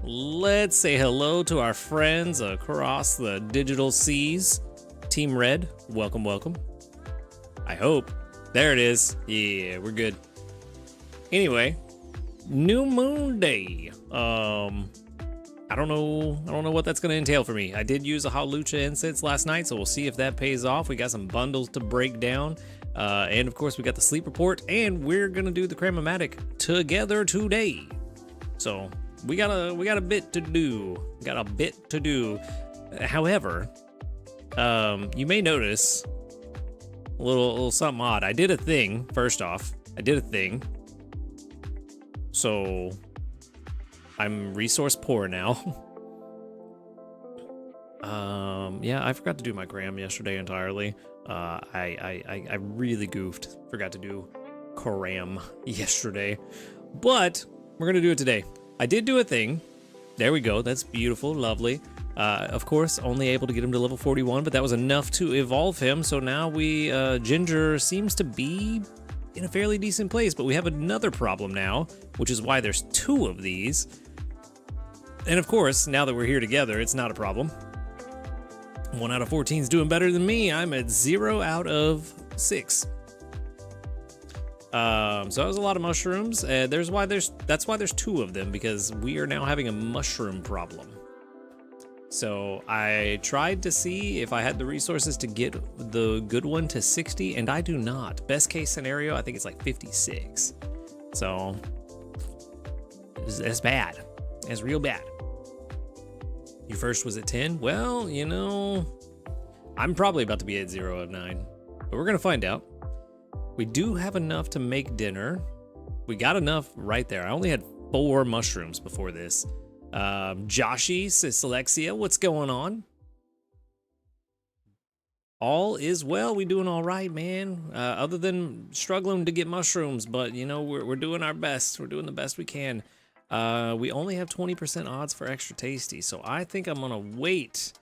let's say hello to our friends across the digital seas. Team Red, welcome, welcome. I hope. There it is. Yeah, we're good. Anyway, New Moon Day. I don't know what that's gonna entail for me. I did use a Halucha incense last night, so we'll see if that pays off. We got some bundles to break down. And of course we got the sleep report, and we're gonna do the Cramomatic together today. So we got a bit to do. However, you may notice a little something odd. I did a thing, first off. So I'm resource poor now. Yeah, I forgot to do my gram yesterday entirely. I really goofed. Forgot to do cram yesterday, but we're gonna do it today. I did do a thing. There we go. That's beautiful, lovely. Of course, only able to get him to level 41, but that was enough to evolve him. So now Ginger seems to be in a fairly decent place, but we have another problem now, which is why there's 2 of these. And of course, now that we're here together, it's not a problem. 1 out of 14 is doing better than me. I'm at 0 out of 6. So that was a lot of mushrooms. That's why there's 2 of them, because we are now having a mushroom problem. So I tried to see if I had the resources to get the good one to 60, and I do not. Best case scenario, I think it's like 56. So it's bad. It's real bad. You first was at 10? Well, you know, I'm probably about to be at 0 of 9, but we're gonna find out. We do have enough to make dinner. We got enough right there. I only had 4 mushrooms before this. Joshi says, Alexia, what's going on? All is well. We doing all right, man. Other than struggling to get mushrooms, but you know, we're doing our best. We're doing the best we can. We only have 20% odds for extra tasty, so I think I'm gonna wait.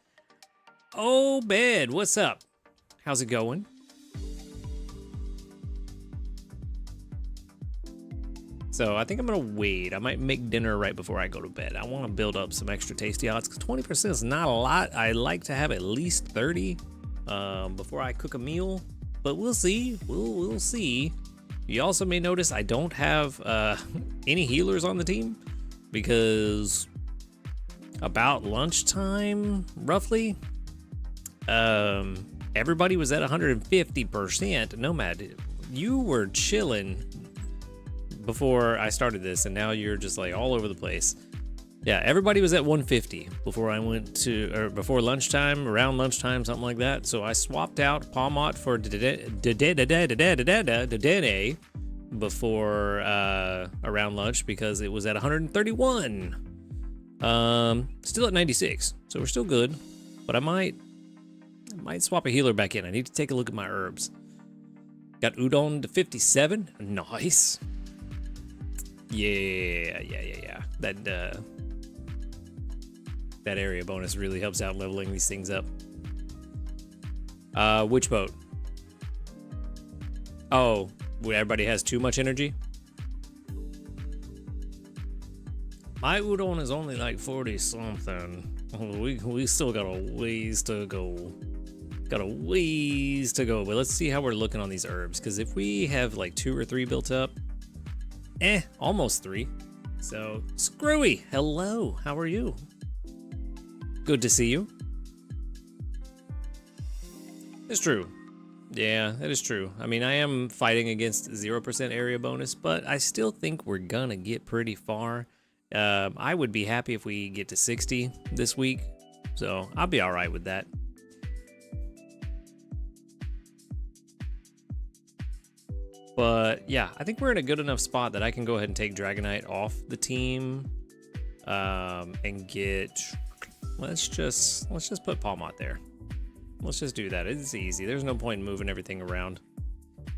Oh, Bed, what's up? How's it going? So I think I'm gonna wait. I might make dinner right before I go to bed. I wanna build up some extra tasty odds, because 20% is not a lot. I like to have at least 30 before I cook a meal, but we'll see, we'll see. You also may notice I don't have any healers on the team, because about lunchtime, roughly, everybody was at 150%. Nomad, you were chilling before I started this, and now you're just like all over the place. Yeah, everybody was at 150 before I went to, or before lunchtime, around lunchtime, something like that. So I swapped out Palmot for Dede before around lunch, because it was at 131. Still at 96, so we're still good. But I might swap a healer back in. I need to take a look at my herbs. Got Udon to 57. Nice. Yeah. That area bonus really helps out leveling these things up. Which boat? Oh, everybody has too much energy? My udon is only like 40 something. We still got a ways to go. But let's see how we're looking on these herbs, because if we have like 2 or 3 built up, almost 3. So, Screwy, hello, how are you? Good to see you. It's true. Yeah, that is true. I mean, I am fighting against 0% area bonus, but I still think we're gonna get pretty far. I would be happy if we get to 60 this week, so I'll be all right with that. But yeah, I think we're in a good enough spot that I can go ahead and take Dragonite off the team, and get. Let's just put Palmot there. Let's just do that. It's easy. There's no point in moving everything around.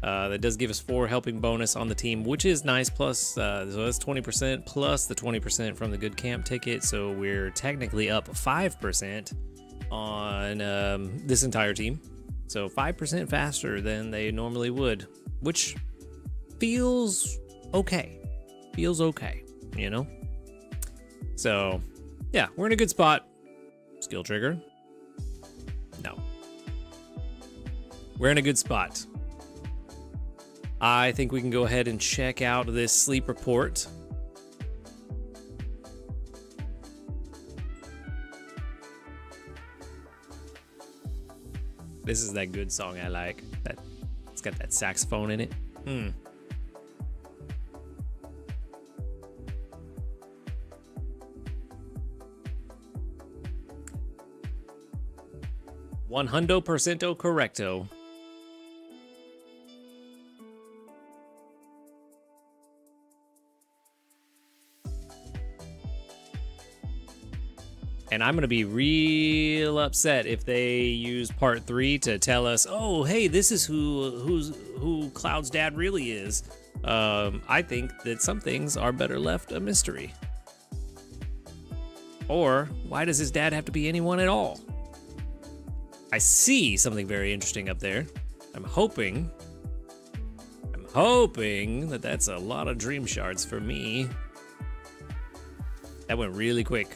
That does give us 4 helping bonus on the team, which is nice. Plus, so that's 20% plus the 20% from the good camp ticket. So we're technically up 5% on this entire team. So 5% faster than they normally would, which feels okay. You know? So Yeah, we're in a good spot. Skill trigger. No. We're in a good spot. I think we can go ahead and check out this sleep report. This is that good song I like. It's got that saxophone in it. 100% correcto. And I'm gonna be real upset if they use part 3 to tell us, oh, hey, this is who Cloud's dad really is. I think that some things are better left a mystery. Or why does his dad have to be anyone at all? I see something very interesting up there. I'm hoping that that's a lot of dream shards for me. That went really quick.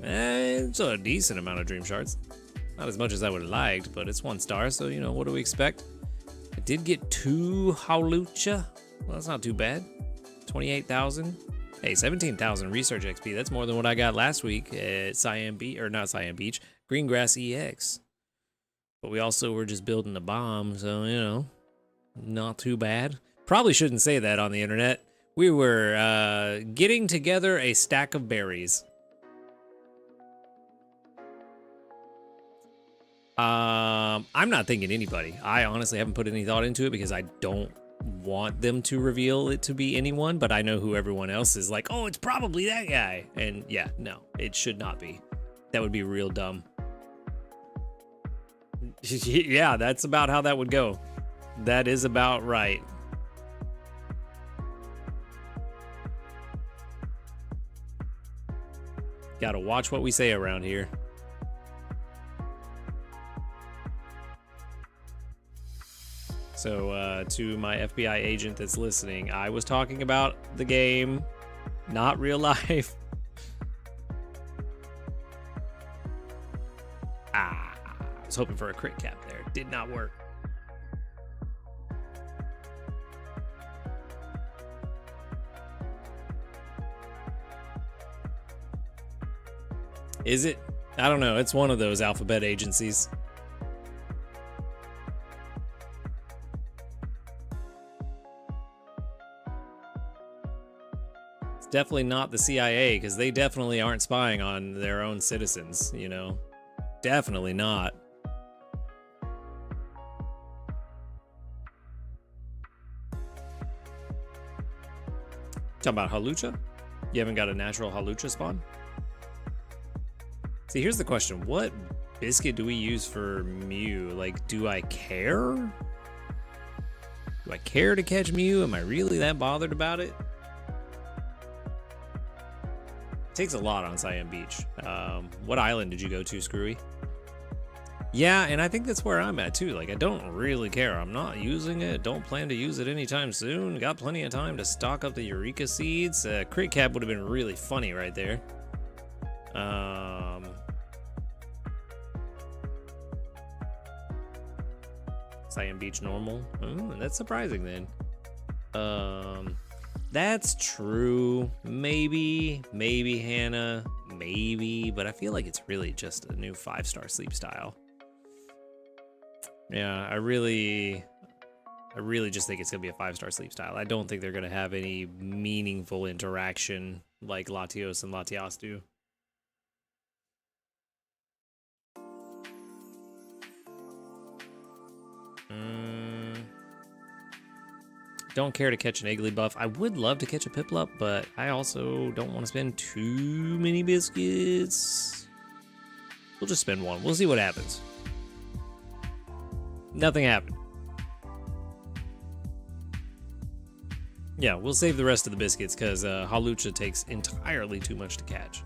It's a decent amount of dream shards. Not as much as I would have liked, but it's 1 star, so you know, what do we expect? I did get 2 Halucha. Well, that's not too bad. 28,000. Hey, 17,000 research XP. That's more than what I got last week at Cyan Beach, or not Cyan Beach, Greengrass EX. But we also were just building a bomb, so, you know, not too bad. Probably shouldn't say that on the internet. We were getting together a stack of berries. I'm not thinking anybody. I honestly haven't put any thought into it because I don't want them to reveal it to be anyone, but I know who everyone else is like, oh, it's probably that guy. And yeah, no, it should not be. That would be real dumb. Yeah, that's about how that would go. That is about right. Gotta watch what we say around here. So to my FBI agent that's listening, I was talking about the game, not real life. I was hoping for a crit cap there. Did not work. Is it? I don't know. It's one of those alphabet agencies. It's definitely not the CIA, because they definitely aren't spying on their own citizens, you know? Definitely not. Talking about Halucha? You haven't got a natural Halucha spawn? See, here's the question. What biscuit do we use for Mew? Like, do I care? Do I care to catch Mew? Am I really that bothered about it? It takes a lot on Cyan Beach. What island did you go to, Screwy? Yeah, and I think that's where I'm at too. Like, I don't really care. I'm not using it. Don't plan to use it anytime soon. Got plenty of time to stock up the Eureka seeds. Crit cap would have been really funny right there. Cyan Beach normal. Oh, that's surprising then. That's true. Maybe Hannah, maybe, but I feel like it's really just a new 5-star sleep style. Yeah, I really just think it's gonna be a 5-star sleep style. I don't think they're gonna have any meaningful interaction like Latios and Latias do. Don't care to catch an Iggly buff. I would love to catch a Piplup, but I also don't want to spend too many biscuits. We'll just spend 1. We'll see what happens. Nothing happened. Yeah, we'll save the rest of the biscuits because Halucha takes entirely too much to catch.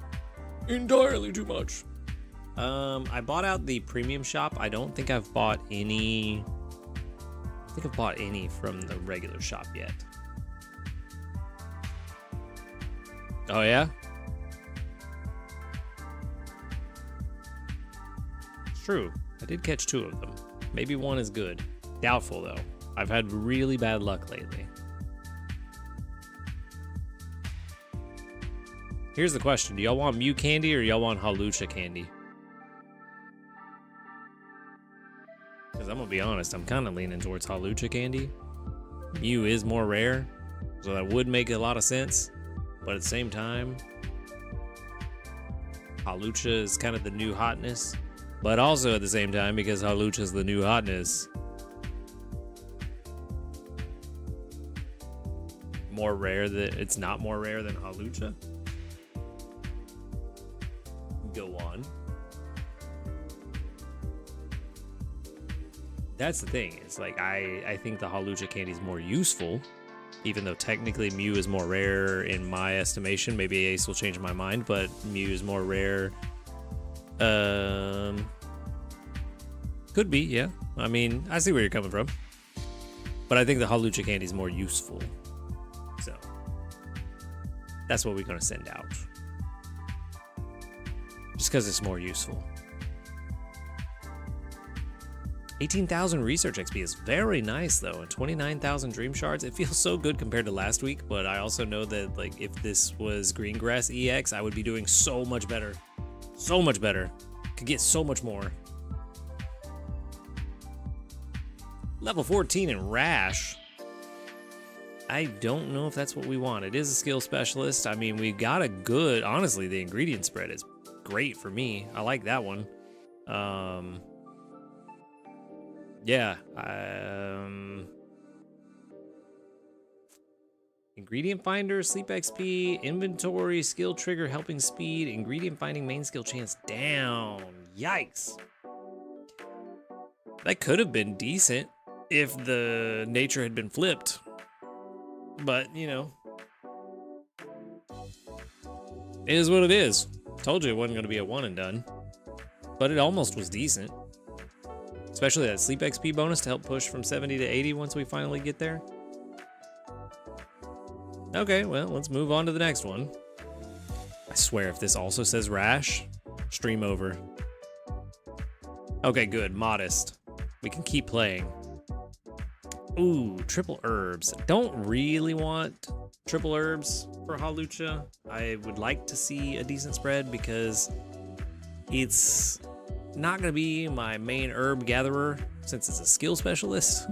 Entirely too much. I bought out the premium shop. I don't think I've bought any... I think I've bought any from the regular shop yet. Oh yeah? True. I did catch 2 of them. Maybe 1 is good. Doubtful, though. I've had really bad luck lately. Here's the question. Do y'all want Mew candy or y'all want Halucha candy? Because I'm going to be honest, I'm kind of leaning towards Halucha candy. Mew is more rare, so that would make a lot of sense. But at the same time, Halucha is kind of the new hotness. But also at the same time, because Halucha is the new hotness, more rare that it's not more rare than Halucha. Go on. That's the thing. It's like I think the Halucha candy is more useful, even though technically Mew is more rare in my estimation. Maybe Ace will change my mind, but Mew is more rare. Could be, yeah. I mean, I see where you're coming from, but I think the Halucha candy is more useful. So that's what we're gonna send out, just because it's more useful. 18,000 research XP is very nice though, and 29,000 dream shards. It feels so good compared to last week, but I also know that like if this was Greengrass EX, I would be doing so much better. So much better. Could get so much more. Level 14 in Rash. I don't know if that's what we want. It is a skill specialist. I mean, we got a good, honestly, the ingredient spread is great for me. I like that one. Yeah. Ingredient finder, sleep XP, inventory, skill trigger, helping speed, ingredient finding, main skill chance down. Yikes. That could have been decent if the nature had been flipped. But, you know, it is what it is. Told you it wasn't going to be a one and done. But it almost was decent. Especially that sleep XP bonus to help push from 70 to 80 once we finally get there. Okay, well, let's move on to the next one. I swear if this also says Rash, stream over. Okay, good. Modest. We can keep playing. Ooh, triple herbs. Don't really want triple herbs for Halucha. I would like to see a decent spread because it's not going to be my main herb gatherer since it's a skill specialist.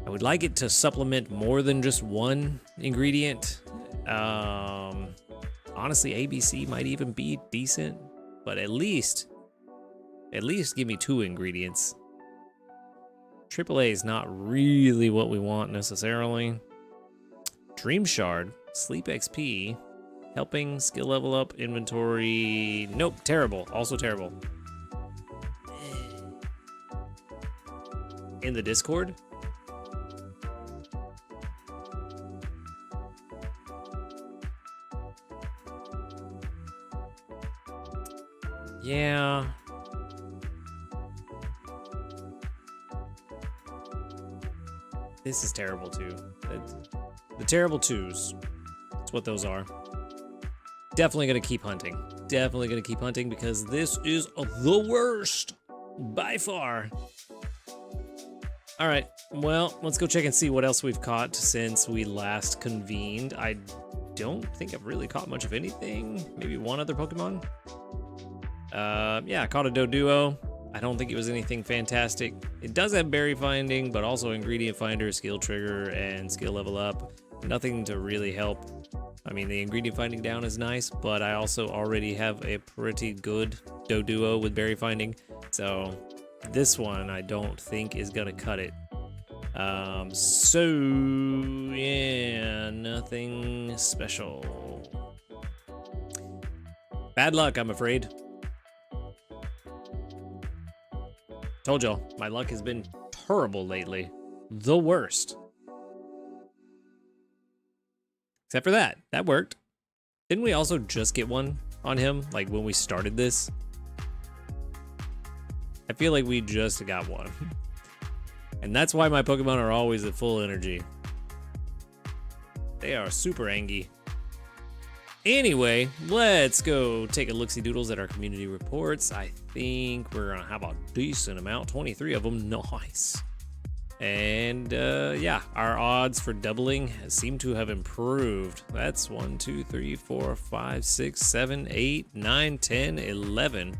I would like it to supplement more than just one ingredient. Honestly, ABC might even be decent, but at least give me 2 ingredients. AAA is not really what we want necessarily. Dream Shard, Sleep XP, helping, skill level up, inventory. Nope, terrible. Also terrible. In the Discord? Yeah. This is terrible too. The terrible twos. That's what those are. Definitely gonna keep hunting. Definitely gonna keep hunting because this is the worst by far. All right, well, let's go check and see what else we've caught since we last convened. I don't think I've really caught much of anything. Maybe one other Pokemon. Yeah, I caught a Doduo. I don't think it was anything fantastic. It does have berry finding, but also ingredient finder, skill trigger, and skill level up. Nothing to really help. I mean, the ingredient finding down is nice, but I also already have a pretty good Doduo with berry finding. So this one I don't think is gonna cut it. So yeah, nothing special. Bad luck, I'm afraid. Told y'all, my luck has been terrible lately. The worst. Except for that. That worked. Didn't we also just get one on him, like when we started this? I feel like we just got one. And that's why my Pokemon are always at full energy. They are super angry. Anyway, let's go take a look-see doodles at our community reports. I think we're gonna have a decent amount, 23 of them, nice. And yeah, our odds for doubling seem to have improved. That's 1, 2, 3, 4, 5, 6, 7, 8, 9, 10, 11.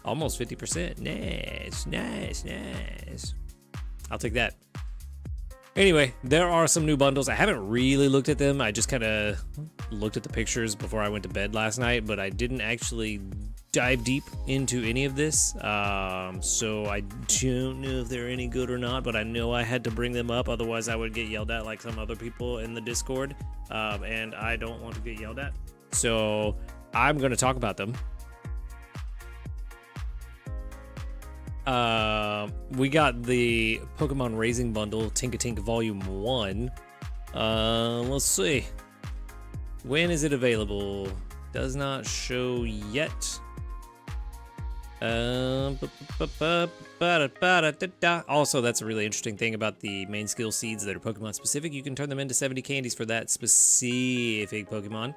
Almost 50%. Nice, nice, nice. I'll take that. Anyway, there are some new bundles. I haven't really looked at them. I just kind of looked at the pictures before I went to bed last night, but I didn't actually dive deep into any of this. So I don't know if they're any good or not, but I know I had to bring them up. Otherwise, I would get yelled at like some other people in the Discord. And I don't want to get yelled at. So I'm going to talk about them. We got the Pokemon Raising Bundle, Tinkatink Volume 1. Let's see. When is it available? Does not show yet. Also, that's a really interesting thing about the main skill seeds that are Pokemon specific. You can turn them into 70 candies for that specific Pokemon.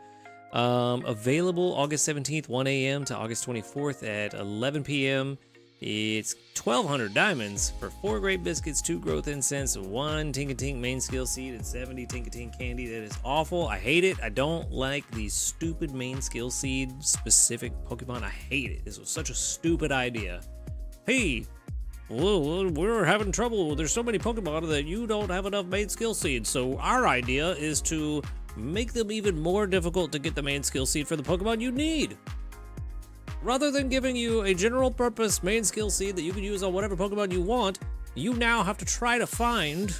Available August 17th, 1 a.m. to August 24th at 11 p.m. It's 1,200 diamonds for 4 Great Biscuits, 2 Growth Incense, 1 Tinkatink main skill seed, and 70 Tinkatink candy. That is awful. I hate it. I don't like these stupid main skill seed specific Pokemon. I hate it. This was such a stupid idea. Hey, well, we're having trouble. There's so many Pokemon that you don't have enough main skill seeds. So our idea is to make them even more difficult to get the main skill seed for the Pokemon you need. Rather than giving you a general purpose main skill seed that you can use on whatever Pokemon you want, you now have to try to find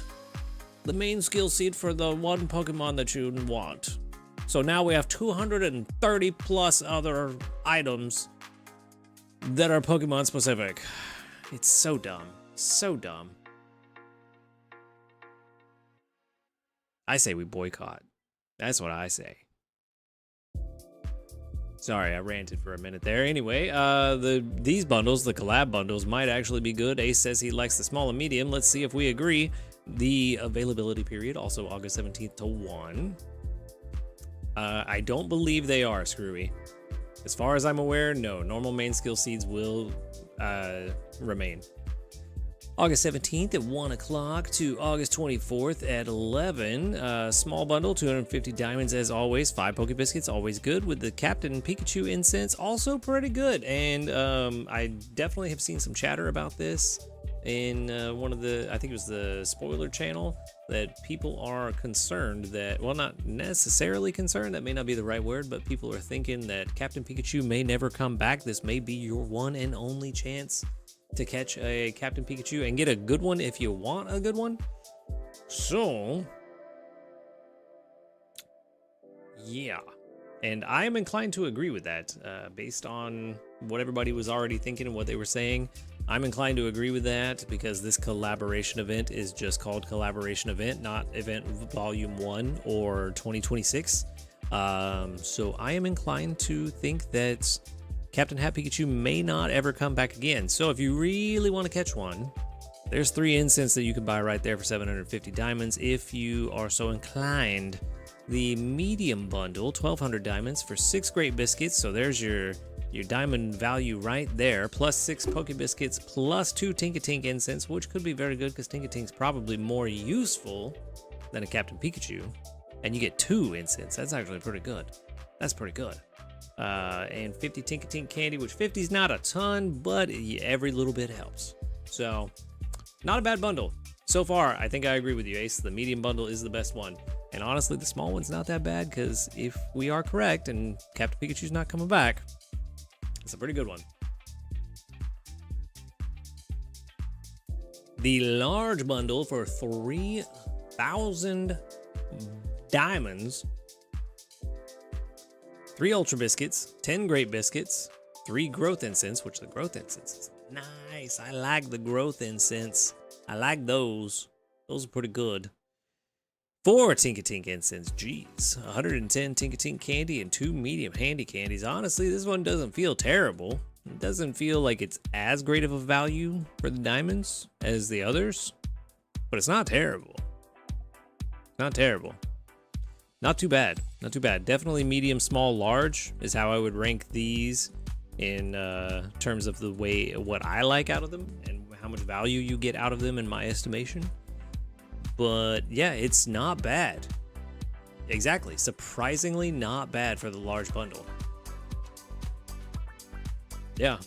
the main skill seed for the one Pokemon that you want. So now we have 230 plus other items that are Pokemon specific. It's so dumb. So dumb. I say we boycott. That's what I say. Sorry, I ranted for a minute there. Anyway, these bundles, the collab bundles, might actually be good. Ace says he likes the small and medium. Let's see if we agree. The availability period, also August 17th to 1. I don't believe they are, Screwy. As far as I'm aware, no. Normal main skill seeds will remain. August 17th at 1 o'clock to August 24th at 11. Small bundle, 250 diamonds as always. 5 Poke Biscuits, always good. With the Captain Pikachu incense, also pretty good. And I definitely have seen some chatter about this in one of the, I think it was the spoiler channel, that people are concerned that, well, not necessarily concerned, that may not be the right word, but people are thinking that Captain Pikachu may never come back. This may be your one and only chance to catch a Captain Pikachu and get a good one if you want a good one. So, yeah. And I am inclined to agree with that, based on what everybody was already thinking and what they were saying. I'm inclined to agree with that because this collaboration event is just called Collaboration Event, not Event Volume 1 or 2026. So I am inclined to think that Captain Hat Pikachu may not ever come back again. So if you really want to catch one, there's 3 incense that you can buy right there for 750 diamonds if you are so inclined. The medium bundle, 1,200 diamonds for 6 Great Biscuits. So there's your diamond value right there, plus 6 Poke Biscuits, plus 2 Tinkatink incense, which could be very good because Tinkatink's probably more useful than a Captain Pikachu. And you get 2 incense. That's actually pretty good. That's pretty good. And 50 Tinkatink candy, which 50 is not a ton, but every little bit helps. So, not a bad bundle. So far, I think I agree with you, Ace. The medium bundle is the best one. And honestly, the small one's not that bad, because if we are correct and Captain Pikachu's not coming back, it's a pretty good one. The large bundle for 3,000 diamonds. 3 Ultra Biscuits, 10 Great Biscuits, 3 Growth Incense, which the Growth Incense is nice. I like the Growth Incense. I like those. Those are pretty good. 4 Tinkatink Incense. Jeez. 110 Tinkatink candy and 2 medium handy candies. Honestly, this one doesn't feel terrible. It doesn't feel like it's as great of a value for the diamonds as the others, but it's not terrible. Not terrible. Not too bad. Not too bad. Definitely medium, small, large is how I would rank these in terms of the way what I like out of them and how much value you get out of them in my estimation. But yeah, it's not bad. Exactly. Surprisingly not bad for the large bundle. Yeah.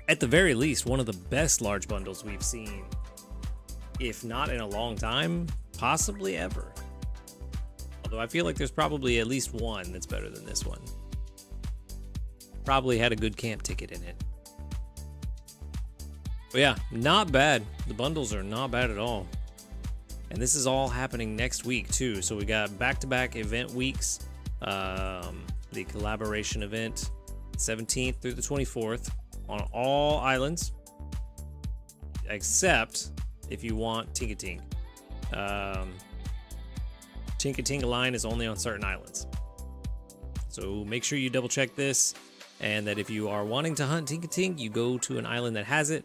At the very least, one of the best large bundles we've seen, if not in a long time, possibly ever. Although I feel like there's probably at least one that's better than this one. Probably had a good camp ticket in it. But yeah, not bad. The bundles are not bad at all. And this is all happening next week too. So we got back-to-back event weeks. The collaboration event, 17th through the 24th on all islands, except if you want Tinka-Tink. Tinka-Tinka-Line is only on certain islands. So make sure you double check this, and that if you are wanting to hunt Tinka-Tink, you go to an island that has it.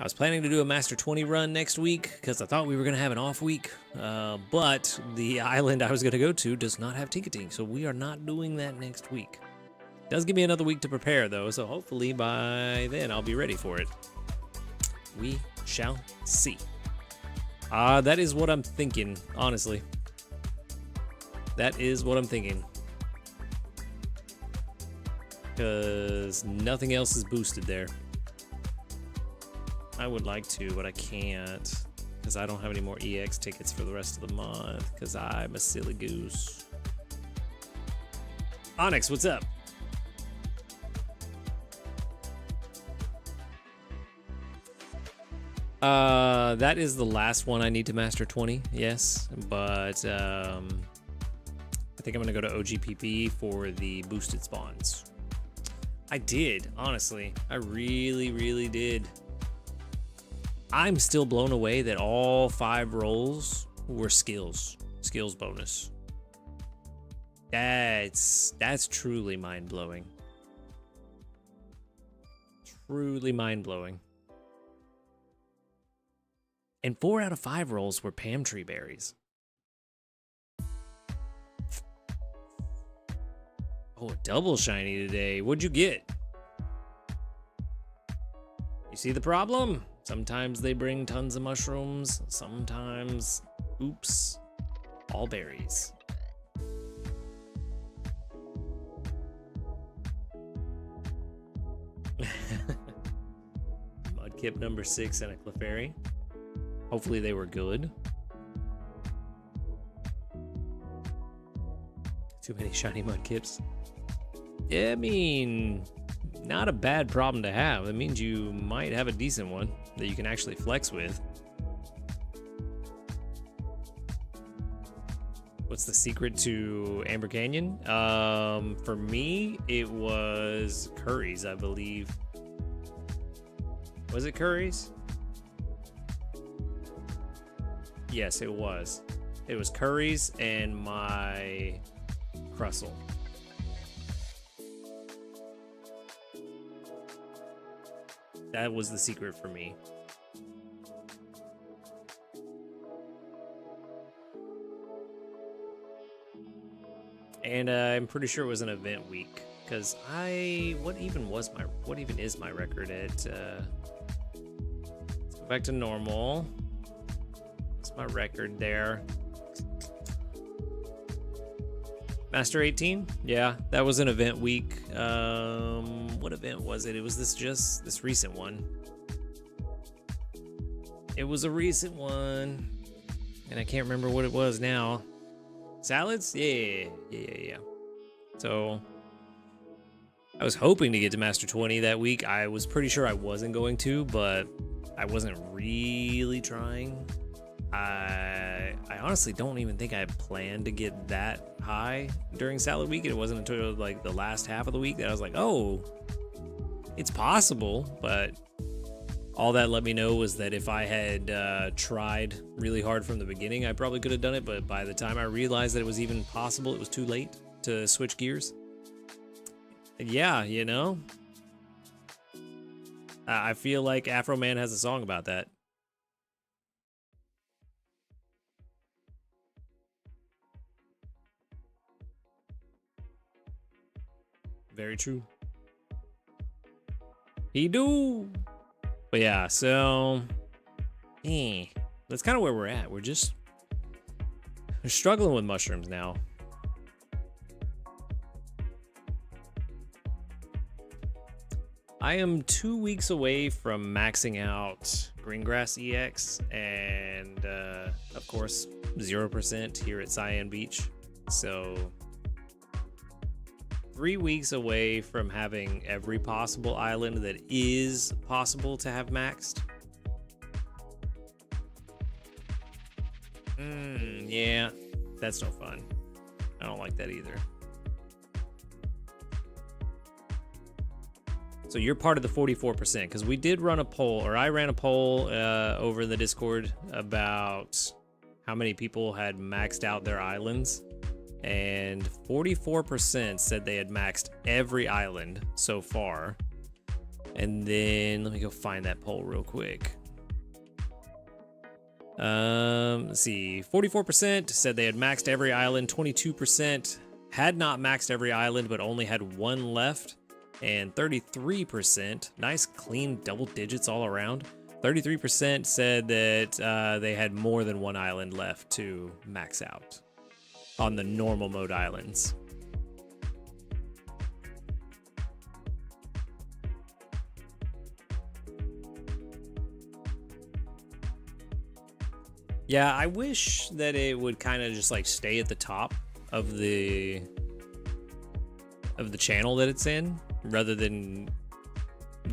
I was planning to do a Master 20 run next week because I thought we were going to have an off week, but the island I was going to go to does not have Tinka-Tink, so we are not doing that next week. Does give me another week to prepare though, so hopefully by then I'll be ready for it. We shall see. That is what I'm thinking, honestly. That is what I'm thinking. Because nothing else is boosted there. I would like to, but I can't. Because I don't have any more EX tickets for the rest of the month. Because I'm a silly goose. Onyx, what's up? That is the last one I need to master 20, yes. But, I think I'm going to go to OGPP for the boosted spawns. I did, honestly. I really, really did. I'm still blown away that all 5 rolls were skills bonus. That's truly mind-blowing. Truly mind-blowing. And 4 out of 5 rolls were Pam Tree berries. Oh, double shiny today. What'd you get? You see the problem? Sometimes they bring tons of mushrooms. Sometimes, oops, all berries. Mudkip number 6 and a Clefairy. Hopefully they were good. Too many shiny Mudkips. Yeah, I mean, not a bad problem to have. It means you might have a decent one that you can actually flex with. What's the secret to Amber Canyon? For me, it was Curry's, I believe. Was it Curry's? Yes, it was. It was Curry's and my Crustle. That was the secret for me. And I'm pretty sure it was an event week, because what even is my record at let's go back to normal. What's my record there? Master 18? Yeah, that was an event week. What event was it? It was this recent one. It was a recent one, and I can't remember what it was now. Salads? Yeah. So I was hoping to get to Master 20 that week. I was pretty sure I wasn't going to, but I wasn't really trying. I honestly don't even think I had planned to get that high during Salad Week. It wasn't until like the last half of the week that I was like, oh, it's possible. But all that let me know was that if I had tried really hard from the beginning, I probably could have done it. But by the time I realized that it was even possible, it was too late to switch gears. And yeah, you know, I feel like Afro Man has a song about that. Very true. He do. But yeah, so that's kind of where we're at. We're struggling with mushrooms now. I am 2 weeks away from maxing out Greengrass EX and of course 0% here at Cyan Beach. So 3 weeks away from having every possible island that is possible to have maxed. Yeah, that's no fun. I don't like that either. So you're part of the 44% because we did run a poll, or I ran a poll over in the Discord about how many people had maxed out their islands, and 44% said they had maxed every island so far. And then let me go find that poll real quick. Let's see, 44% said they had maxed every island, 22% had not maxed every island but only had one left, and 33%, nice clean double digits all around, 33% said that they had more than one island left to max out on the normal mode islands. Yeah, I wish that it would kind of just like stay at the top of the channel that it's in, rather than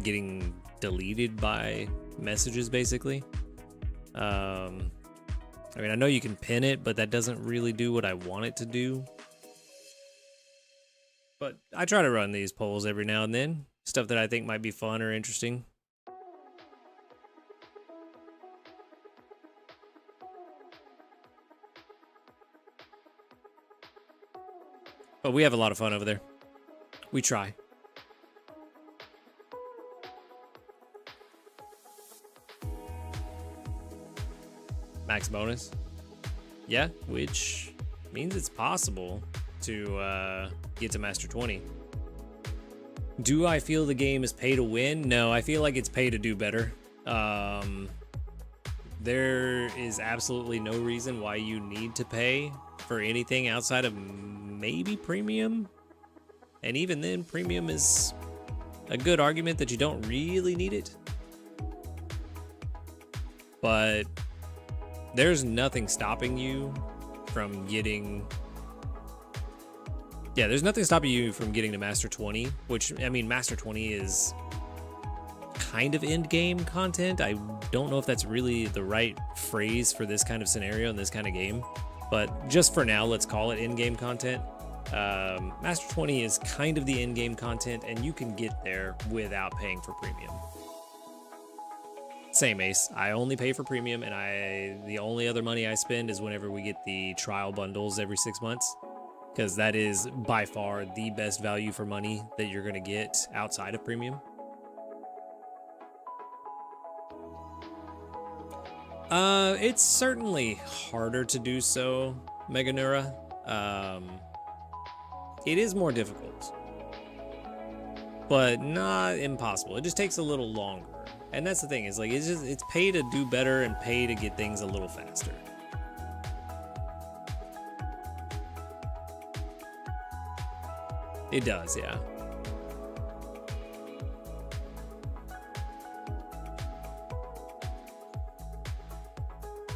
getting deleted by messages, basically. I mean, I know you can pin it, but that doesn't really do what I want it to do. But I try to run these polls every now and then, stuff that I think might be fun or interesting. But we have a lot of fun over there. We try. Max bonus. Yeah, which means it's possible to get to Master 20. Do I feel the game is pay to win? No, I feel like it's pay to do better. There is absolutely no reason why you need to pay for anything outside of maybe premium. And even then, premium is a good argument that you don't really need it. But there's nothing stopping you from getting... Yeah, there's nothing stopping you from getting to Master 20, which, I mean, Master 20 is kind of end game content. I don't know if that's really the right phrase for this kind of scenario in this kind of game, but just for now, let's call it end game content. Master 20 is kind of the end game content, and you can get there without paying for premium. Same, Ace. I only pay for premium, and the only other money I spend is whenever we get the trial bundles every 6 months, because that is by far the best value for money that you're going to get outside of premium. It's certainly harder to do so, Meganura. It is more difficult, but not impossible. It just takes a little longer. And that's the thing, is like, it's pay to do better and pay to get things a little faster. It does, yeah.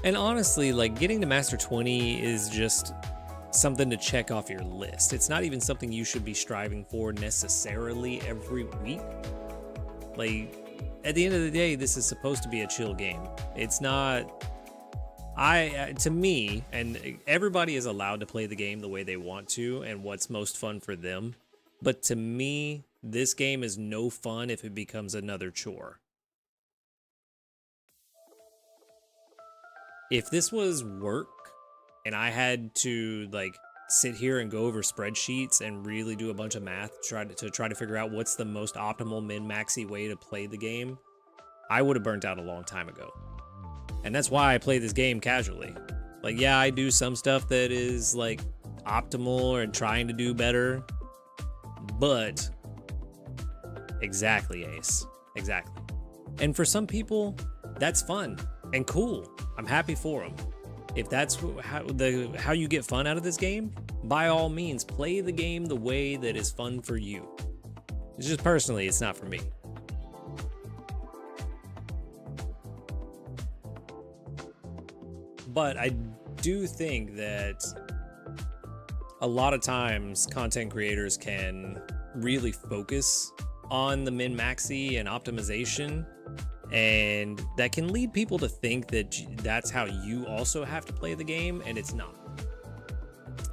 And honestly, like, getting to Master 20 is just something to check off your list. It's not even something you should be striving for necessarily every week. Like, at the end of the day, this is supposed to be a chill game. It's not... to me, and everybody is allowed to play the game the way they want to and what's most fun for them. But to me, this game is no fun if it becomes another chore. If this was work and I had to like sit here and go over spreadsheets and really do a bunch of math to try to figure out what's the most optimal min-maxy way to play the game, I would have burnt out a long time ago. And that's why I play this game casually. Like, yeah, I do some stuff that is like optimal or trying to do better, but Exactly, Ace. Exactly. And for some people, that's fun and cool. I'm happy for them. If that's how you get fun out of this game, by all means, play the game the way that is fun for you. It's just personally, it's not for me. But I do think that a lot of times content creators can really focus on the min-maxi and optimization, and that can lead people to think that that's how you also have to play the game, and it's not.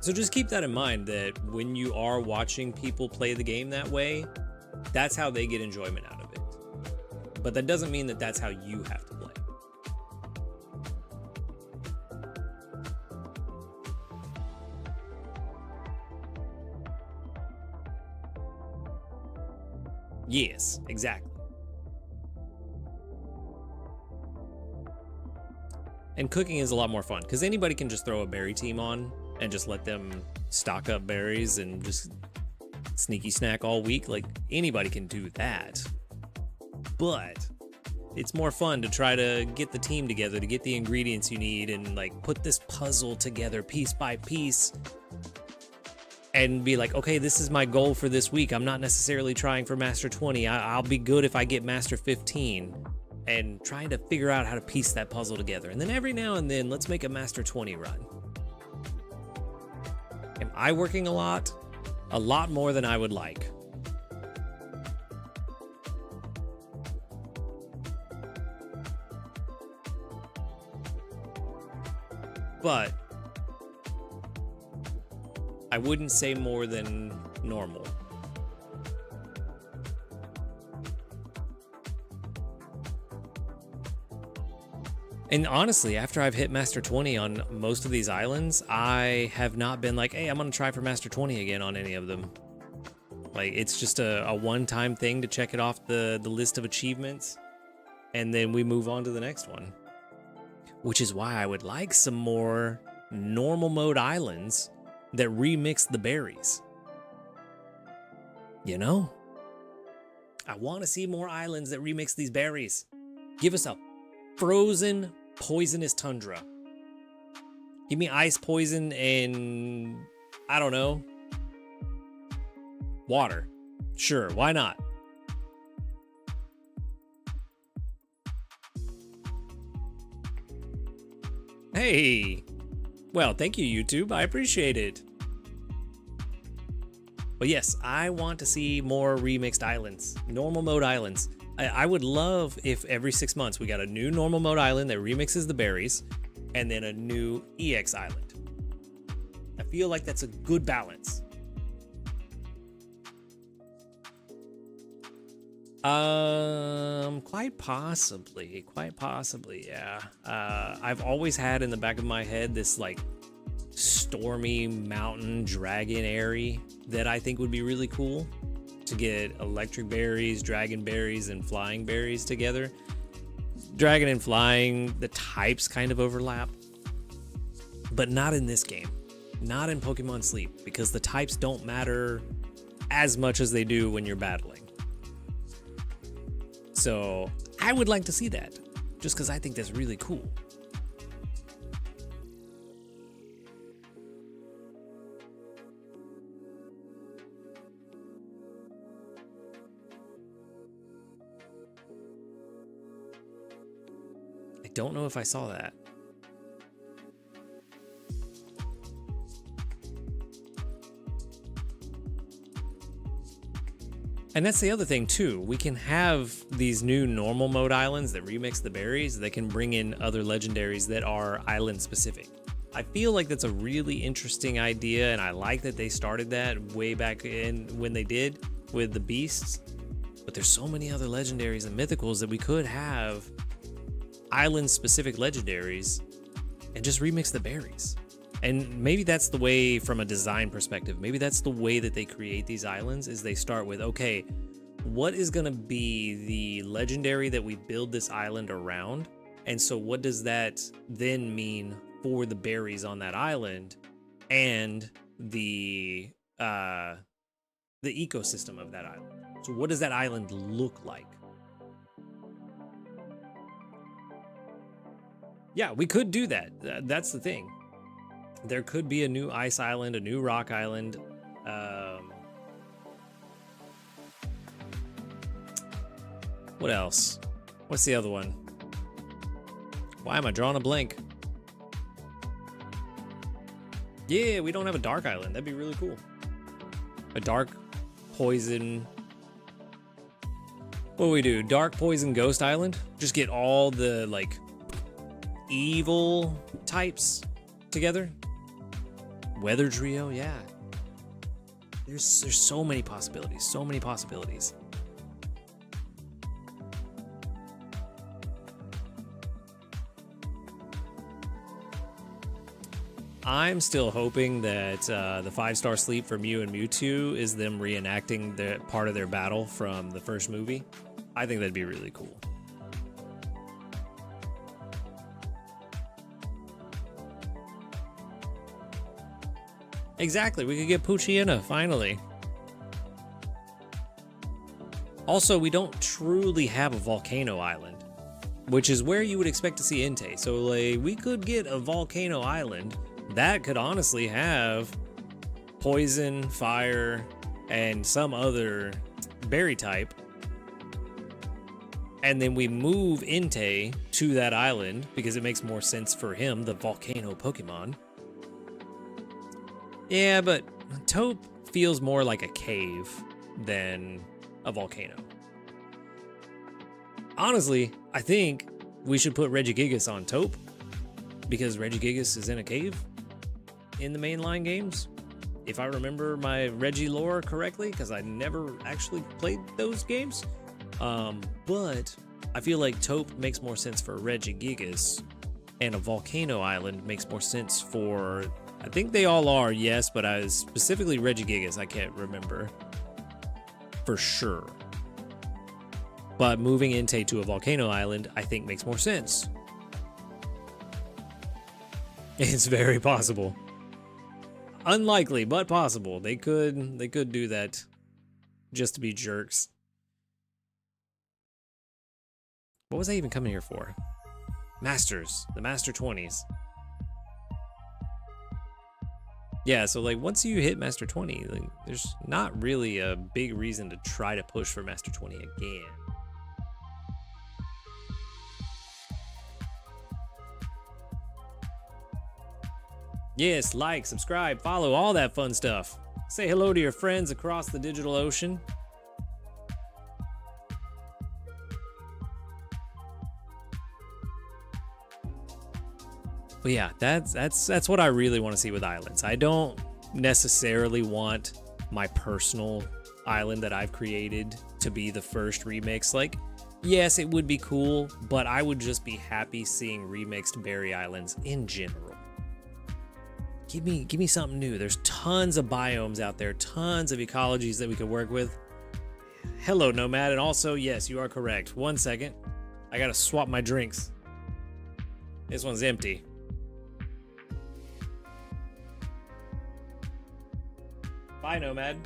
So just keep that in mind, that when you are watching people play the game that way, that's how they get enjoyment out of it. But that doesn't mean that that's how you have to play. Yes, exactly. And cooking is a lot more fun because anybody can just throw a berry team on and just let them stock up berries and just sneaky snack all week. Like, anybody can do that. But it's more fun to try to get the team together, to get the ingredients you need, and like put this puzzle together piece by piece and be like, okay, this is my goal for this week. I'm not necessarily trying for Master 20. I'll be good if I get Master 15, and trying to figure out how to piece that puzzle together. And then every now and then, let's make a Master 20 run. Am I working a lot? A lot more than I would like. But I wouldn't say more than normal. And honestly, after I've hit Master 20 on most of these islands, I have not been like, hey, I'm gonna try for Master 20 again on any of them. Like, it's just a one-time thing to check it off the list of achievements, and then we move on to the next one. Which is why I would like some more normal mode islands that remix the berries. You know? I want to see more islands that remix these berries. Give us a frozen poisonous tundra. Give me ice, poison, and I don't know, water. Sure, why not? Hey, well, thank you, YouTube. I appreciate it. But yes, I want to see more remixed islands, normal mode islands. I would love if every 6 months we got a new normal mode island that remixes the berries, and then a new EX island. I feel like that's a good balance. Quite possibly, yeah. I've always had in the back of my head this like stormy mountain dragon area that I think would be really cool to get electric berries, dragon berries, and flying berries together. Dragon and flying, the types kind of overlap, but not in this game, not in Pokemon Sleep, because the types don't matter as much as they do when you're battling. So I would like to see that, just because I think that's really cool. I don't know if I saw that. And that's the other thing too. We can have these new normal mode islands that remix the berries that can bring in other legendaries that are island specific. I feel like that's a really interesting idea, and I like that they started that way back in when they did with the beasts. But there's so many other legendaries and mythicals that we could have island specific legendaries and just remix the berries. And maybe that's the way, from a design perspective, maybe that's the way that they create these islands, is they start with, okay, what is going to be the legendary that we build this island around? And so what does that then mean for the berries on that island and the ecosystem of that island? So what does that island look like? Yeah, we could do that. That's the thing. There could be a new ice island, a new rock island. What else? What's the other one? Why am I drawing a blank? Yeah, we don't have a dark island. That'd be really cool. A dark poison. What do we do? Dark poison ghost island? Just get all the like evil types together. Weather trio, yeah. There's so many possibilities. So many possibilities. I'm still hoping that the 5-star sleep for Mew and Mewtwo is them reenacting the part of their battle from the first movie. I think that'd be really cool. Exactly, we could get Poochyena, finally. Also, we don't truly have a volcano island, which is where you would expect to see Entei. So, like, we could get a volcano island that could honestly have poison, fire, and some other berry type. And then we move Entei to that island because it makes more sense for him, the volcano Pokemon. Yeah, but Taupe feels more like a cave than a volcano. Honestly, I think we should put Regigigas on Taupe because Regigigas is in a cave in the mainline games. If I remember my Regi lore correctly, because I never actually played those games. But I feel like Taupe makes more sense for Regigigas, and a volcano island makes more sense for, I think they all are, yes, but I was specifically Regigigas, I can't remember for sure. But moving Entei to a volcano island, I think makes more sense. It's very possible. Unlikely, but possible. They could do that just to be jerks. What was I even coming here for? Masters, the Master 20s. Yeah, so like once you hit Master 20, like, there's not really a big reason to try to push for Master 20 again. Yes, like, subscribe, follow, all that fun stuff. Say hello to your friends across the digital ocean. But yeah, that's what I really want to see with islands. I don't necessarily want my personal island that I've created to be the first remix. Like, yes, it would be cool, but I would just be happy seeing remixed berry islands in general. Give me something new. There's tons of biomes out there, tons of ecologies that we could work with. Hello, Nomad, and also, yes, you are correct. 1 second. I gotta swap my drinks. This one's empty. Bye, Nomad.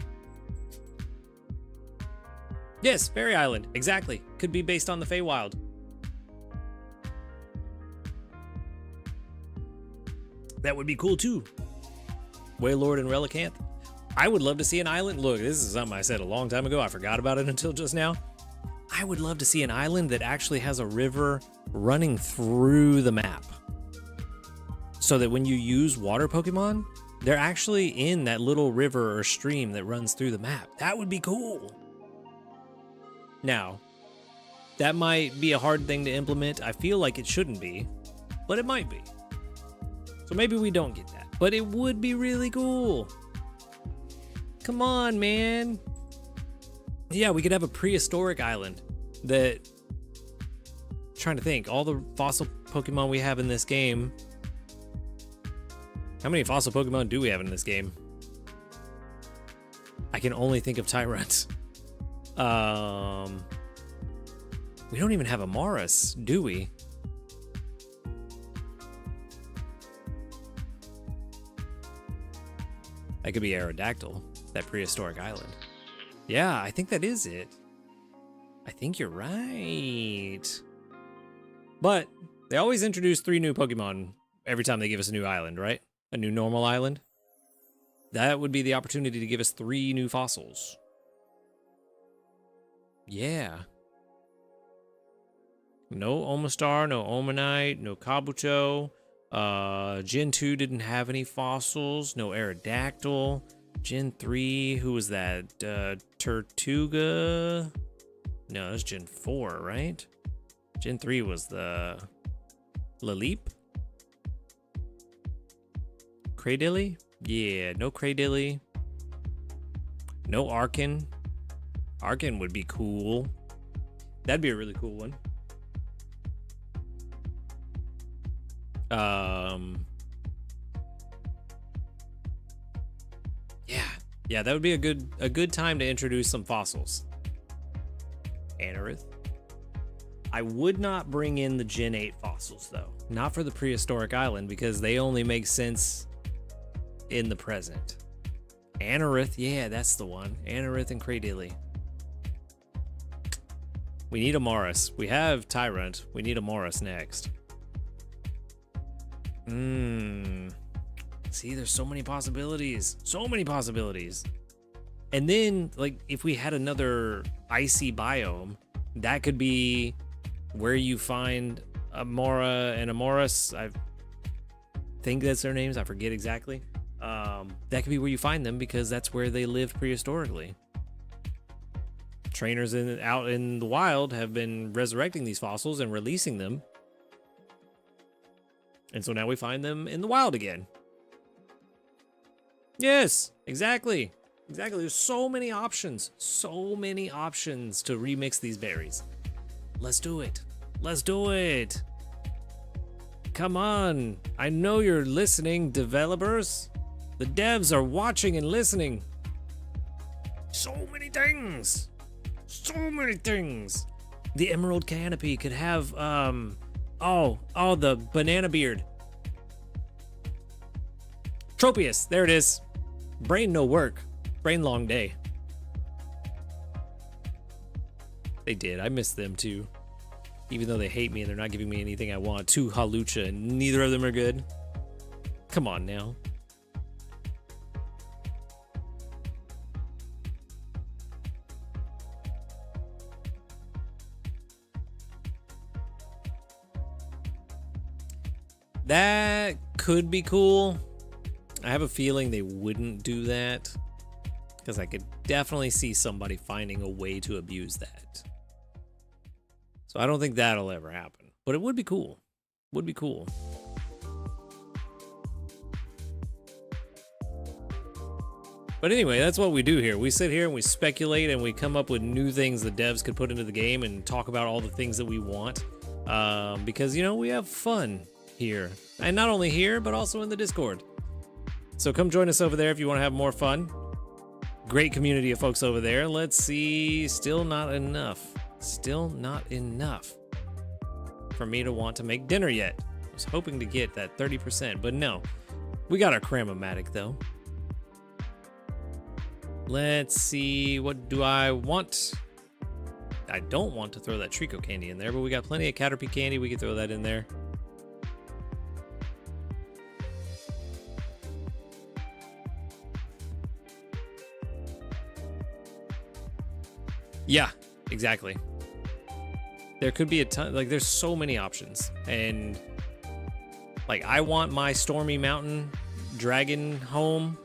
Yes, Fairy Island, exactly. Could be based on the Feywild. That would be cool too. Wailord and Relicanth. I would love to see an island. Look, this is something I said a long time ago. I forgot about it until just now. I would love to see an island that actually has a river running through the map. So that when you use water Pokemon, they're actually in that little river or stream that runs through the map. That would be cool. Now, that might be a hard thing to implement. I feel like it shouldn't be, but it might be. So maybe we don't get that, but it would be really cool. Come on, man. Yeah, we could have a prehistoric island that, trying to think, all the fossil Pokemon we have in this game. How many fossil Pokemon do we have in this game? I can only think of Tyrants. We don't even have a Maurus, do we? That could be Aerodactyl, that prehistoric island. Yeah, I think that is it. I think you're right. But they always introduce 3 new Pokemon every time they give us a new island, right? A new normal island. That would be the opportunity to give us 3 new fossils. Yeah. No Omastar, no Omanite, no Kabuto. Gen 2 didn't have any fossils. No Aerodactyl. Gen 3, who was that? Tortuga? No, that's Gen 4, right? Gen 3 was the Laleep? Cradilly? Yeah, no Cradilly. No Arkin. Arkin would be cool. That'd be a really cool one. Yeah, that would be a good time to introduce some fossils. Anorith. I would not bring in the Gen 8 fossils though. Not for the prehistoric island because they only make sense in the present. Anorith, yeah, that's the one. Anorith and Cradilly. We need a Morris. We have Tyrant. We need a Morris next. See, there's so many possibilities. So many possibilities. And then, like, if we had another icy biome, that could be where you find a Mora and a Morris. I think that's their names. I forget exactly. That could be where you find them because that's where they lived prehistorically. Trainers out in the wild have been resurrecting these fossils and releasing them. And so now we find them in the wild again. Yes, exactly. Exactly. There's so many options. So many options to remix these berries. Let's do it. Let's do it. Come on. I know you're listening, developers. The devs are watching and listening. So many things. So many things. The Emerald Canopy could have, the banana beard. Tropius, there it is. Brain no work. Brain long day. They did. I miss them too. Even though they hate me and they're not giving me anything I want. 2 Halucha and neither of them are good. Come on now. That could be cool. I have a feeling they wouldn't do that because I could definitely see somebody finding a way to abuse that. So I don't think that'll ever happen, but it would be cool. Would be cool. But anyway, that's what we do here. We sit here and we speculate and we come up with new things the devs could put into the game and talk about all the things that we want. Because, you know, we have fun here. And not only here, but also in the Discord. So come join us over there if you want to have more fun. Great community of folks over there. Let's see. Still not enough. Still not enough for me to want to make dinner yet. I was hoping to get that 30%, but no. We got our Cram-O-Matic though. Let's see. What do I want? I don't want to throw that Trico candy in there, but we got plenty of Caterpie candy. We can throw that in there. Yeah, exactly. There could be a ton, like there's so many options. And like I want my Stormy Mountain Dragon home.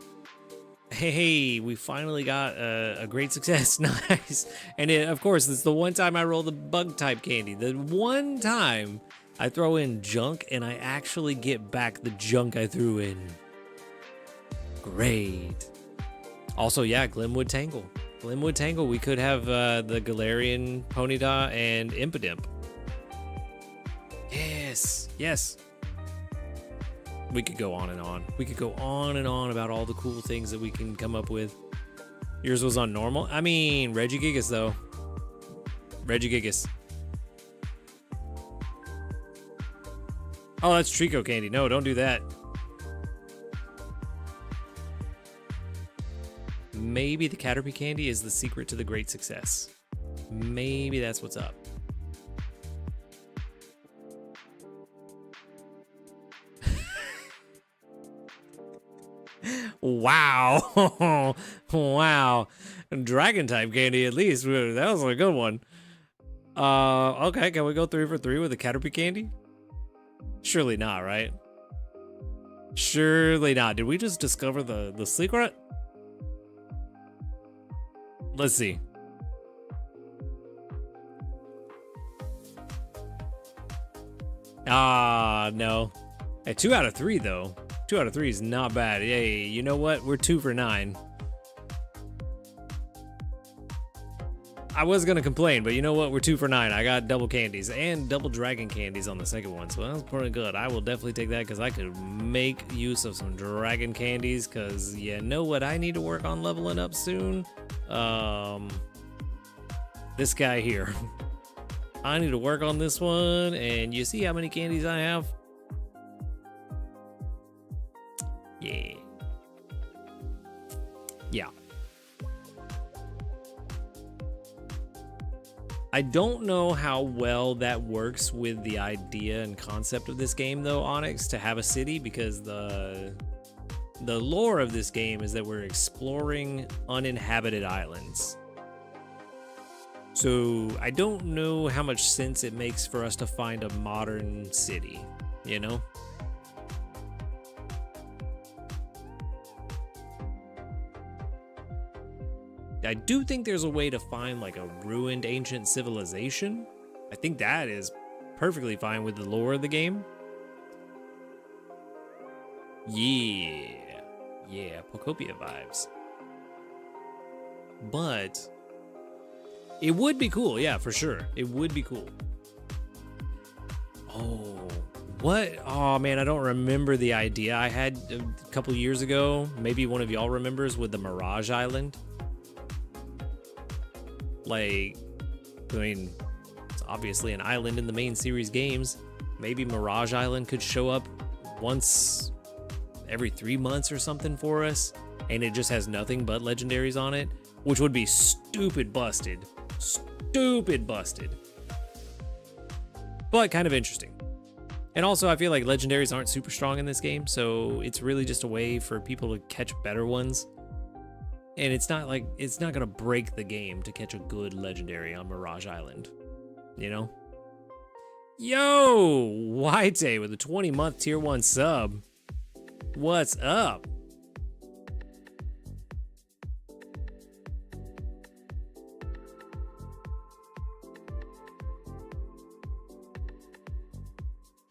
Hey, we finally got a great success. Nice. And of course, it's the one time I roll the bug type candy. The one time I throw in junk and I actually get back the junk I threw in. Great. Also, yeah, Glenwood Tangle. Glenwood Tangle, we could have the Galarian, Ponyta, and Impidimp. Yes, yes. We could go on and on. We could go on and on about all the cool things that we can come up with. Yours was on normal? I mean, Regigigas, though. Regigigas. Oh, that's Trico candy. No, don't do that. maybe the Caterpie candy is the secret to the great success. Maybe that's what's up. Wow. Wow. Dragon type candy, at least. That was a good one. Okay, can we go 3 for 3 with the Caterpie candy? Surely not, right? Surely not. Did we just discover the secret? Let's see. No. Hey, 2 out of 3 though. 2 out of 3 is not bad. Hey, you know what? We're 2 for 9. I was gonna complain, but you know what? We're 2 for 9. I got double candies and double dragon candies on the second one, so that's pretty good. I will definitely take that because I could make use of some dragon candies. Because you know what? I need to work on leveling up soon. This guy here. I need to work on this one, and you see how many candies I have? Yeah. Yeah. I don't know how well that works with the idea and concept of this game though, Onyx, to have a city, because the lore of this game is that we're exploring uninhabited islands. So I don't know how much sense it makes for us to find a modern city, you know? I do think there's a way to find like a ruined ancient civilization. I think that is perfectly fine with the lore of the game. Yeah. Yeah, Pokopia vibes. But it would be cool, yeah, for sure. It would be cool. Oh, what? Oh man, I don't remember the idea I had a couple years ago. Maybe one of y'all remembers, with the Mirage Island. Like, I mean, it's obviously an island in the main series games. Maybe Mirage Island could show up once every 3 months or something for us, and it just has nothing but legendaries on it, which would be stupid busted. Stupid busted. But kind of interesting. And also, I feel like legendaries aren't super strong in this game, so it's really just a way for people to catch better ones. And it's not like, it's not gonna break the game to catch a good legendary on Mirage Island, you know? Yo, White with a 20-month tier 1 sub. What's up?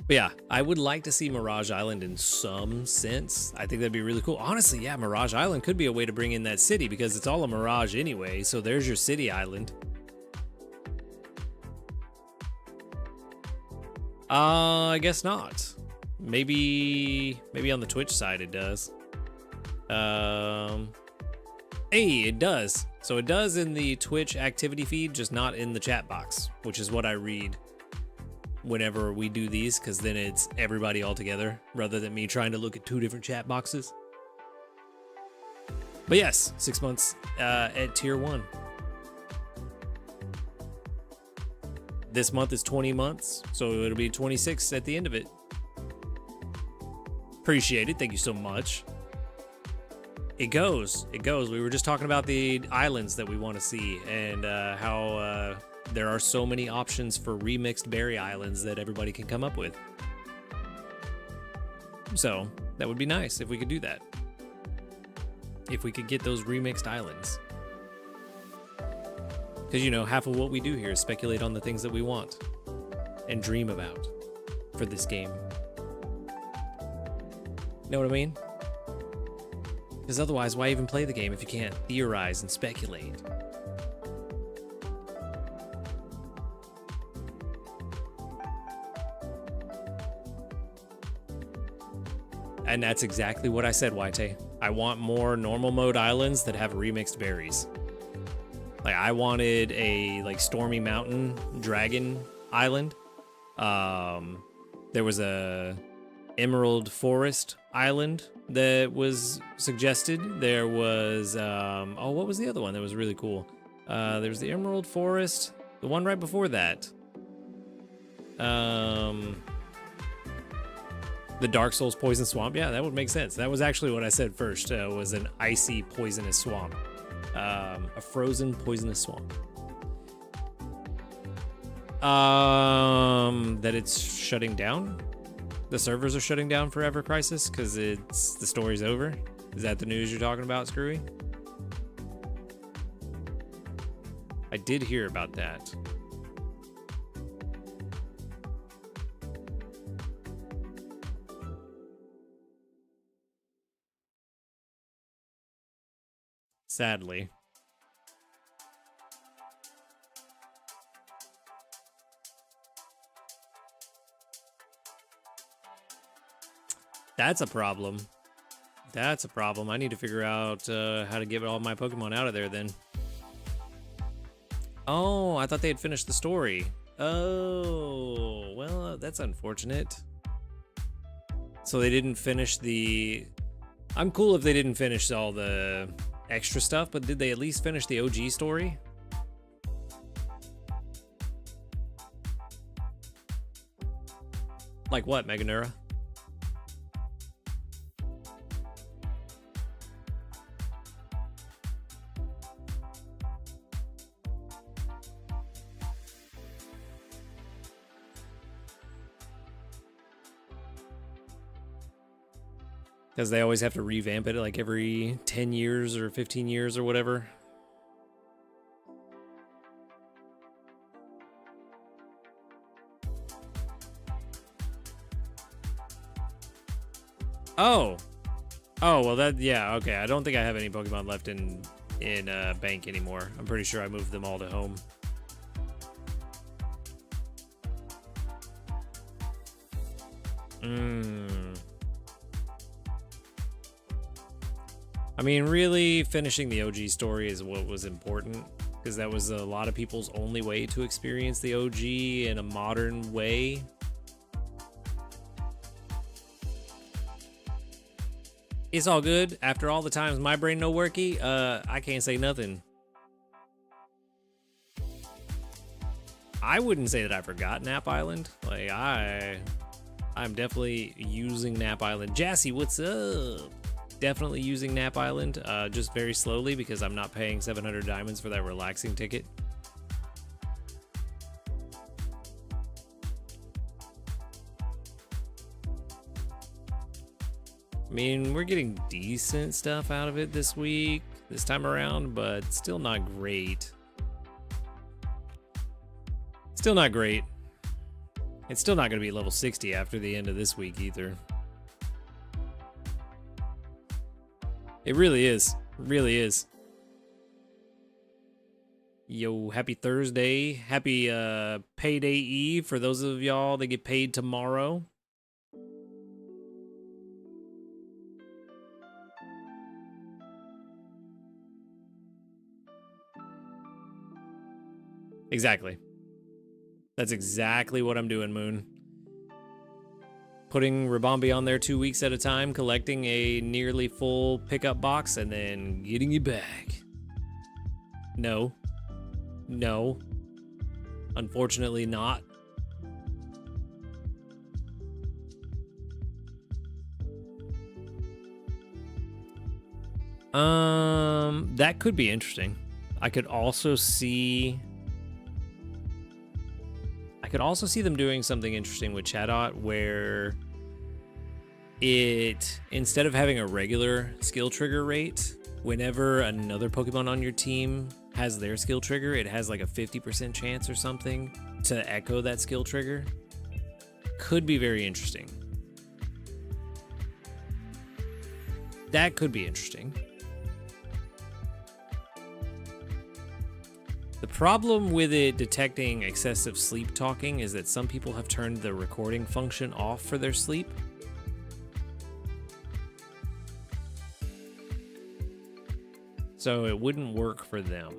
But yeah, I would like to see Mirage Island in some sense. I think that'd be really cool. Honestly, yeah, Mirage Island could be a way to bring in that city, because it's all a mirage anyway, so there's your city island. I guess not. Maybe on the Twitch side it does. Hey, it does. So it does in the Twitch activity feed, just not in the chat box, which is what I read whenever we do these, because then it's everybody all together rather than me trying to look at 2 different chat boxes. But yes, 6 months at tier 1. This month is 20 months, so it'll be 26 at the end of it. Appreciate it. Thank you so much. It goes. It goes. We were just talking about the islands that we want to see, and how there are so many options for remixed berry islands that everybody can come up with. So that would be nice if we could do that. If we could get those remixed islands. Because, you know, half of what we do here is speculate on the things that we want and dream about for this game. Know what I mean? Because otherwise, why even play the game if you can't theorize and speculate? And that's exactly what I said, Waite. I want more normal mode islands that have remixed berries. Like, I wanted a like Stormy Mountain Dragon Island. There was a Emerald Forest Island that was suggested. There was, oh, what was the other one that was really cool? There was the Emerald Forest, the one right before that. The Dark Souls Poison Swamp. Yeah, that would make sense. That was actually what I said first, was an icy poisonous swamp. A frozen poisonous swamp. That it's shutting down. The servers are shutting down for Ever Crisis because the story's over. Is that the news you're talking about, Screwy? I did hear about that. Sadly. That's a problem. That's a problem. I need to figure out how to get all my Pokemon out of there then. Oh, I thought they had finished the story. Oh, well, that's unfortunate. So they didn't finish the... I'm cool if they didn't finish all the extra stuff, but did they at least finish the OG story? Like what, Meganura? Because they always have to revamp it like every 10 years or 15 years or whatever. Oh. Oh, well that, yeah, okay. I don't think I have any Pokemon left in bank anymore. I'm pretty sure I moved them all to home. I mean, really, finishing the OG story is what was important, because that was a lot of people's only way to experience the OG in a modern way. It's all good. After all the times my brain no worky, I can't say nothing. I wouldn't say that I forgot Nap Island. Like, I'm definitely using Nap Island. Jassy, what's up? Definitely using Nap Island, just very slowly because I'm not paying 700 diamonds for that relaxing ticket. I mean, we're getting decent stuff out of it this week, this time around, but still not great. Still not great. It's still not going to be level 60 after the end of this week either. It really is. It really is. Yo, happy Thursday. Happy payday eve for those of y'all that get paid tomorrow. Exactly. That's exactly what I'm doing, Moon. Putting Ribombee on there 2 weeks at a time, collecting a nearly full pickup box, and then getting it back. No. No. Unfortunately not. That could be interesting. I could also see them doing something interesting with Chatot where it, instead of having a regular skill trigger rate, whenever another Pokemon on your team has their skill trigger, it has like a 50% chance or something to echo that skill trigger. Could be very interesting. That could be interesting. The problem with it detecting excessive sleep talking is that some people have turned the recording function off for their sleep. So it wouldn't work for them.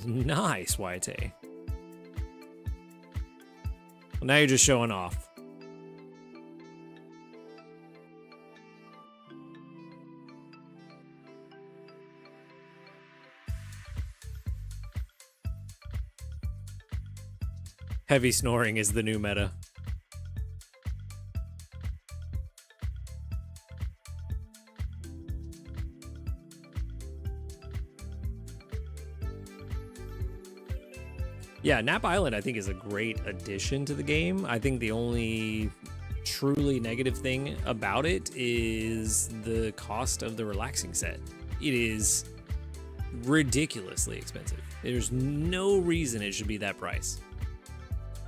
Nice, YT. Well, now you're just showing off. Heavy snoring is the new meta. Yeah, Nap Island I think is a great addition to the game. I think the only truly negative thing about it is the cost of the relaxing set. It is ridiculously expensive. There's no reason it should be that price.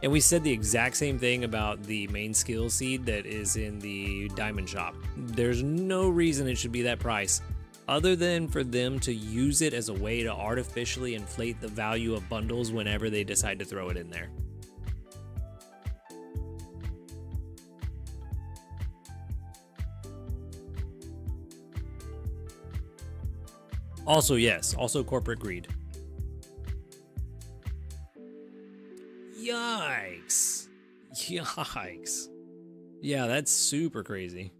And we said the exact same thing about the main skill seed that is in the diamond shop. There's no reason it should be that price, other than for them to use it as a way to artificially inflate the value of bundles whenever they decide to throw it in there. Also, yes, also corporate greed. Yikes. Yikes. Yeah, that's super crazy.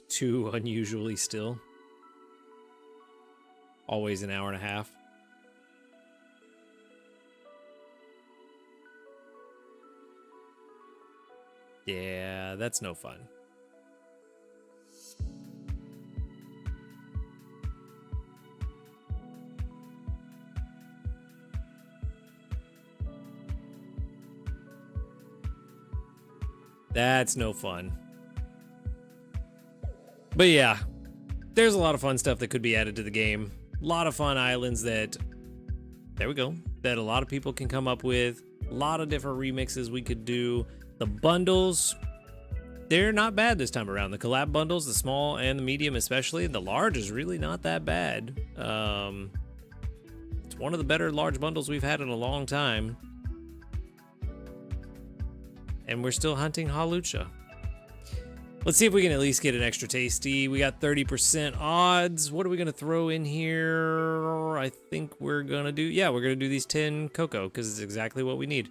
Too unusually still. Always an hour and a half. Yeah, that's no fun. That's no fun. But yeah, there's a lot of fun stuff that could be added to the game. A lot of fun islands that, there we go, that a lot of people can come up with. A lot of different remixes we could do. The bundles, they're not bad this time around. The collab bundles, the small and the medium especially. The large is really not that bad. It's one of the better large bundles we've had in a long time. And we're still hunting Halucha. Let's see if we can at least get an extra tasty. We got 30% odds. What are we going to throw in here? I think we're going to do, yeah, we're going to do these 10 cocoa because it's exactly what we need.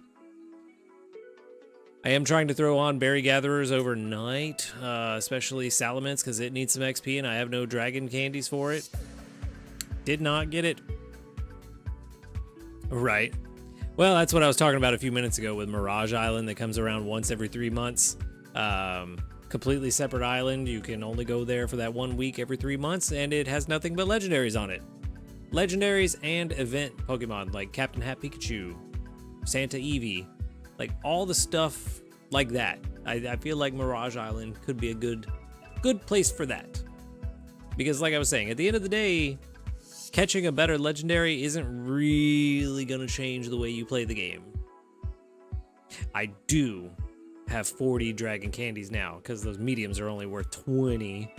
I am trying to throw on berry gatherers overnight, especially Salamence because it needs some XP and I have no dragon candies for it. Did not get it. Right. Well, that's what I was talking about a few minutes ago with Mirage Island that comes around once every 3 months. Completely separate island. You can only go there for that 1 week every 3 months, and it has nothing but legendaries on it. Legendaries and event Pokemon like Captain Hat Pikachu, Santa Eevee, like all the stuff like that. I feel like Mirage Island could be a good place for that. Because like I was saying, at the end of the day, catching a better legendary isn't really gonna change the way you play the game. I do have 40 dragon candies now because those mediums are only worth 20.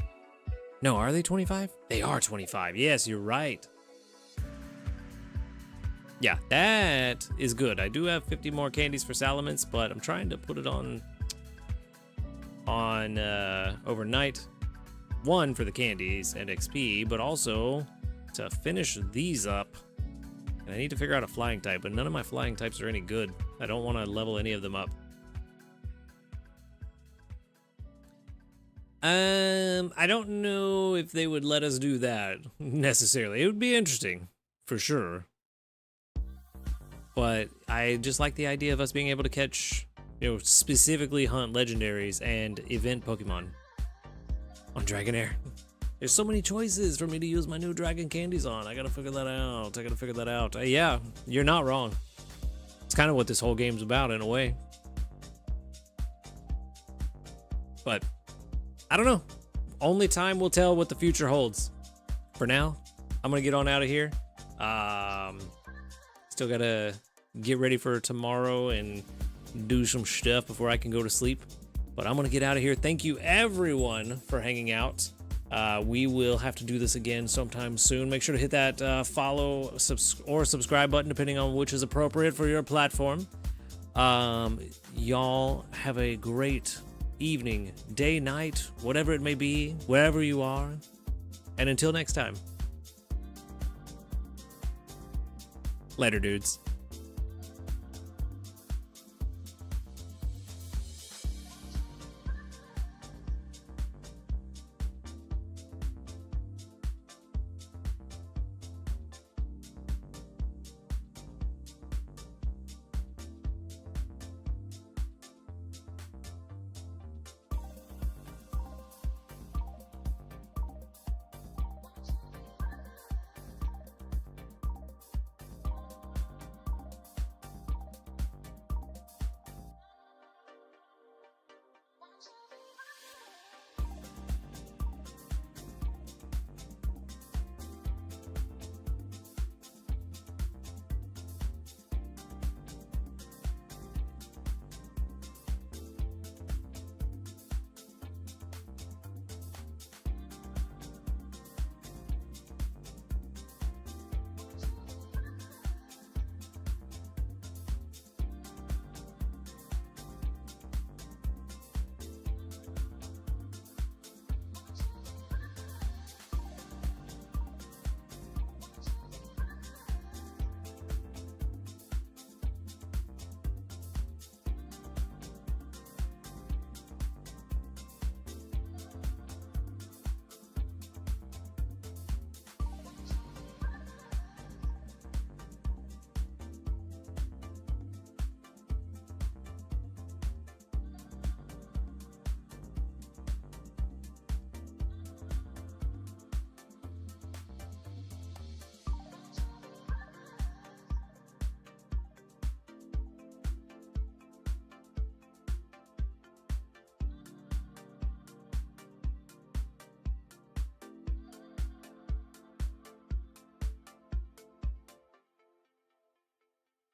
No, are they 25? They are 25. Yes, you're right. Yeah, that is good. I do have 50 more candies for Salamence, but I'm trying to put it on overnight. One, for the candies and XP, but also to finish these up. And I need to figure out a flying type, but none of my flying types are any good. I don't want to level any of them up. I don't know if they would let us do that necessarily. It would be interesting, for sure. But I just like the idea of us being able to catch, you know, specifically hunt legendaries and event Pokemon on Dragonair. There's so many choices for me to use my new dragon candies on. I gotta figure that out. Yeah, you're not wrong. It's kind of what this whole game's about in a way. But I don't know. Only time will tell what the future holds. For now, I'm gonna get on out of here. Still gotta get ready for tomorrow and do some stuff before I can go to sleep. But I'm gonna get out of here. Thank you everyone for hanging out. We will have to do this again sometime soon. Make sure to hit that follow or subscribe button, depending on which is appropriate for your platform. Y'all have a great evening, day, night, whatever it may be, wherever you are. And until next time. Later, dudes.